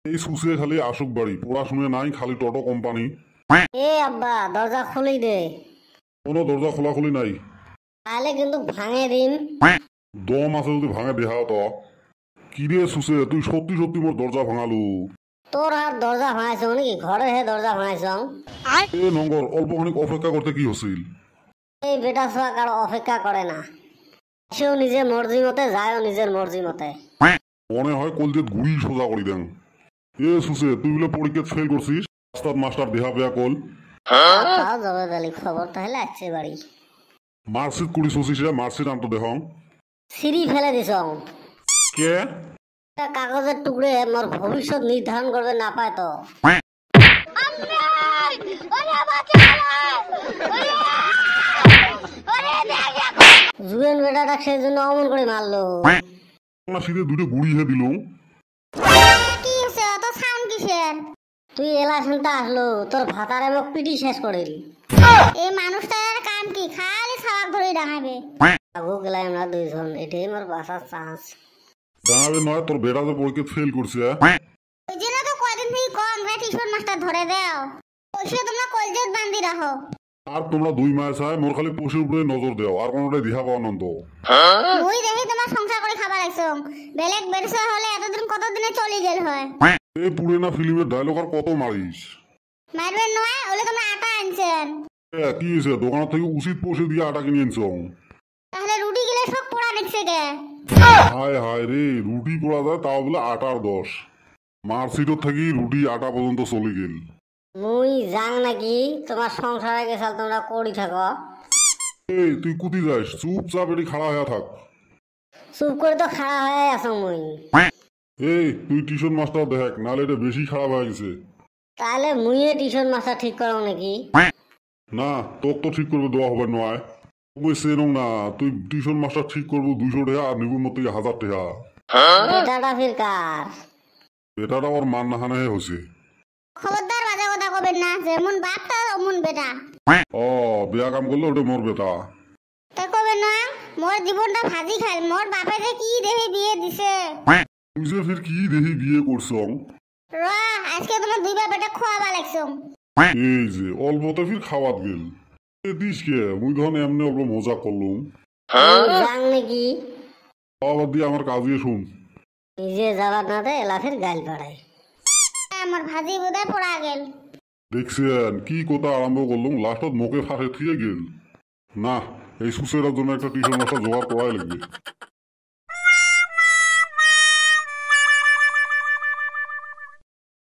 এই সুসে খালি আসুক বাড়ি, পড়াশুনে নাই, খালি টোটো কোম্পানি। এ আব্বা দরজা খুলি দে, কোনো দরজা খোলাখুলি নাই। তাহলে কিন্তু ভাঙে দিন। দম আছে যদি ভাঙে দেহা তো। কি রে সুসে, তুই সত্যি সত্যি মোর দরজা ভাঙালু? তোর আর দরজা ভাঙাইছ নাকি? ঘরে হে দরজা ভাঙাইছ? এ নঙ্গর, অল্প খানিক অপেক্ষা করতে কি হচ্ছিল? এই বেটা ছোয়া কারো অপেক্ষা করে না, সেও নিজের মর্জি মতে যায়ও নিজের মর্জি মতে। মনে হয় কলজেত গুড়ি সোজা করি দেন। এ সুসে, তুই বলে পরীক্ষা ফেল করছিস? রাস্তার মাস্টার দেহা বেয়া কল। তাও জবে দালি খবর তাহলে আসছে বাড়ি। মার্কশিট কুড়ি শশিস, মার্কশিট আনতো দেখ। সিঁড়ি ফেলে দিছ। কে? কাগজের টুকরে মোর ভবিষ্যৎ নির্ধারণ করবে না পায় তো। জুয়েন বেটাটা সেই জন্য অমন করে মারলো। না সিধে দুটো গুড়ি হে দিল। কি হয়েছে অত সাউন্ড কিসের? তুই এলা শুনতে আসলো, তোর ভাতারে মোক পিটি শেষ করে দি। এই মানুষটার কাম কি? খালি ছাওয়াক ধরে ডাঙাবে। আগু গেলাই আমরা দুইজন, এটাই মোর বাঁচার চান্স। জানাবে নয় তোর বেটা তো পরীক্ষা ফেল করছে। ওই জন্য তো কয়দিন থেকে কম টিউশন মাস্টার ধরে দেও। ওইসে তোমরা কলজেত বান্ধি রাখো। আর তোমরা দুই মাস হয় মোর খালি পশুর উপরে নজর দেও, আর কোনোটাই দিহা পাও নন্ত। মুই দেখি তোমার সংসার করে খাবার আইছো। বেলেগ বেরসা হলে এতদিন কতদিনে চলে গেল হয়। এই পুরেনা ফিল্মের ডায়লগ আর কত মারিস? মারবেন নয় ওলে তোমরা আটা আনছেন। কি হয়েছে, দোকান থেকে উচিত পয়সা দিয়ে আটা কিনে আনছ? তাহলে রুটি গিলে সব পোড়া দেখছে গে। হায় হায় রে, রুটি পোড়া যায় তাও বলে আটার 10। মার্কশিটর থাকি রুটি আটা পর্যন্ত চলে গেল। মুই যাং নাকি তোমার সংসারে গেছাল, তোমরা করি থাকো। এই তুই কুতি যাস, চুপচাপ এটি খাড়া হয়ে থাক। চুপ করে তো খাড়া হয়ে আছো মুই। এই তুই টিউশন মাস্টার দেখ, নাহলে এটা বেশি খারাপ হয়ে গেছে। তাহলে মুইয়ে টিউশন মাস্টার ঠিক করো নাকি? না, তোর তো ঠিক করবে দেওয়া হবে নয়। তুই সেরং না, তুই টিউশন মাস্টার ঠিক করবো 200 টাকা আর নিবুর মতো 1000 টাকা। এটাটা ফির কার? এটাটা ওর মান না হানা হয়েছে। খবরদার বাজে কথা কবেন না, যেমন বাপটা অমন বেটা। ও বেয়া কাম করলে ওটা মোর বেটা। তা কবেন না মোর জীবনটা ভাজি খাল। মোর বাপে যে কি দেখে বিয়ে দিছে। তুই যে ফির কি দেখি বিয়ে করছ? র আজকে তোমার দুই বাপেটা খোয়াবা লাগছো। এই যে অল্পতে ফির খাওয়াত গেল। দিস কে মুই ধন এমনি অল্প মজা করলুম। যাং নাকি? আবার দিয়ে আমার কাজিয়ে শুন। নিজে যাবার না দে এলা ফির গাইল পাড়ায়। আমার ভাজি বোধহয় পড়া গেল। দেখছেন কি কথা আরম্ভ করলুম, লাস্টত মুখে ফাঁসে থিয়ে গেল। না, এই সুসেরার জন্য একটা টিউশন মাস্টার জোগাড় করাই লাগবে।